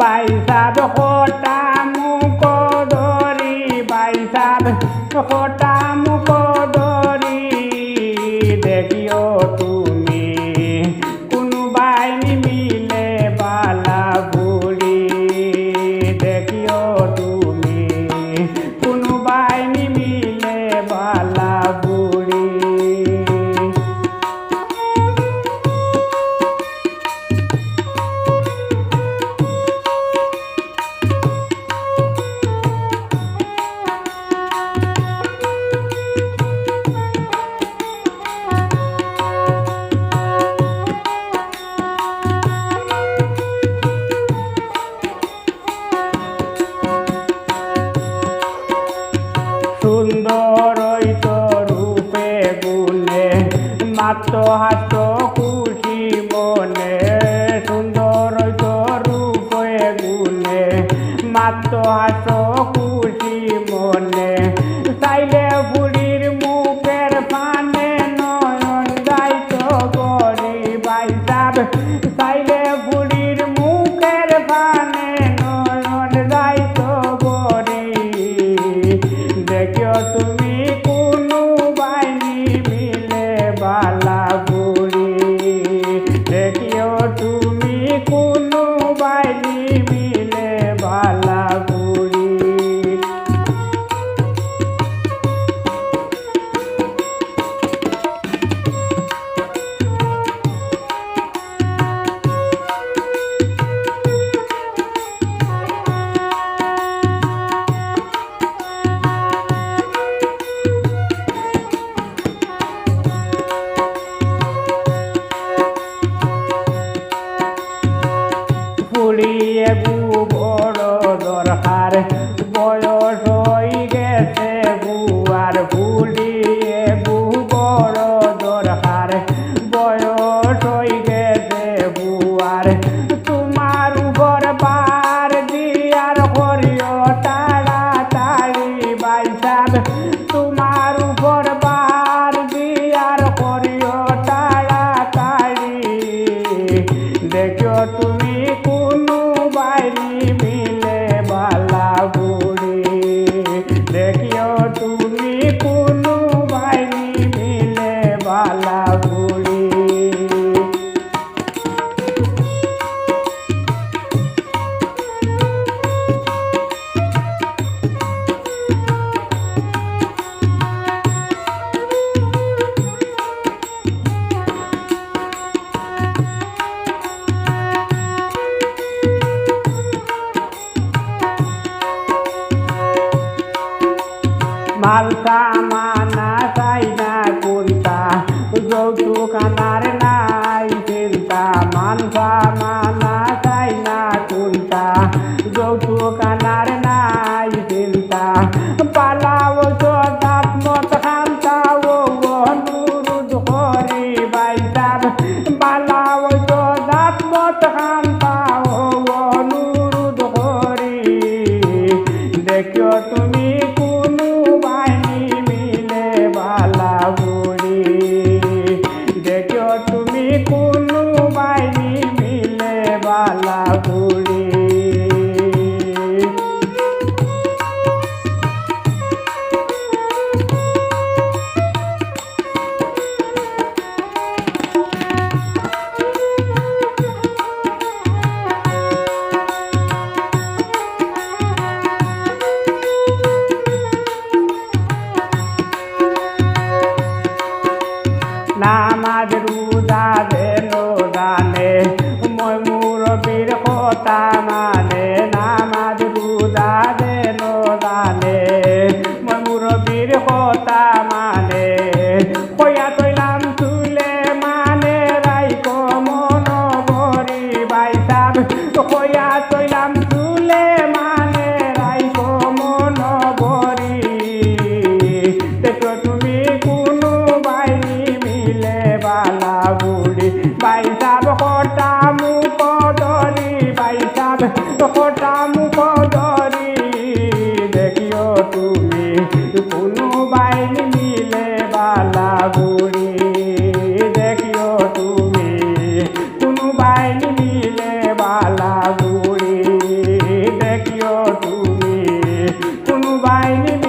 বাইসাব খোটা মুখ ধরি বাইসাব খোটা মুখ ধরি দেখিও তুমি কোনোবাই নিমিলে বালা বুড়ি দেখিও তুমি কোনোবাই নিমিলে বালা বুড়ি সুন্দর রূপে গুণে মাত্র হাত খুশি মনে সুন্দর রূপে গুণে মাত্র হাত খুশি মনে চাইলে বুড়ির মুখের পানে নয়ন যাইতো গরি বাইসাব চাইলে বুড়ির মুখের পানে নয়ন যাইতো গরি দেখিও তুমি কোনো বাইনি মিলে বালা বুড়ি দেখিও তুমি কোনো বাইনি মিলে বালা বুড়ি বুড়িয়ে বড় দরকার বয়স হয়ে গেছে বুয়ার বুড়িয়ে বড় দরকার বয়স হয়ে গেছে বুয়ার তোমার উপর বার দিয়ার করিও তাড়াতাড়ি বাইসাব তোমার উপর বার দিয়ার করিও তাড়াতাড়ি দেখিও তুমি কোনো বাইনি মিলে বালা বুড়ি দেখিও তুমি কোনো বাইনি মিলে বালা বুড়ি মালসা মানা চাই না কোনটা যৌতুক আনার নাই চিন্তা মালসা মানা চাই না কোনটা যৌতুক আনার নাই চিন্তা পালাও দাঁত মত খামতাও অনুরোধ করি বাইসাব পালাও দাঁত মত খামতাও অনুরোধ করি দেখিও তুমি কোনো বাইনি মিলে বালা বুড়ি দেখিও তুমি কোনো বাইনি মিলে বালা বুড়ি নামাজ রোজা দেন দানে মই মুরব্বির কথা মানে নামাজ রোজা দেন দানে মই মুরব্বির কথা মানে কইয়া তৈলাম তুলে মানে রাইকো মন ভরি বাইসাব কইয়া তৈলাম তুলে মানে রাইকো মন ভরি দেখো তুমি কোনো বাইনি মিলে বালা বুড়ি বাইসাব খোটা নিব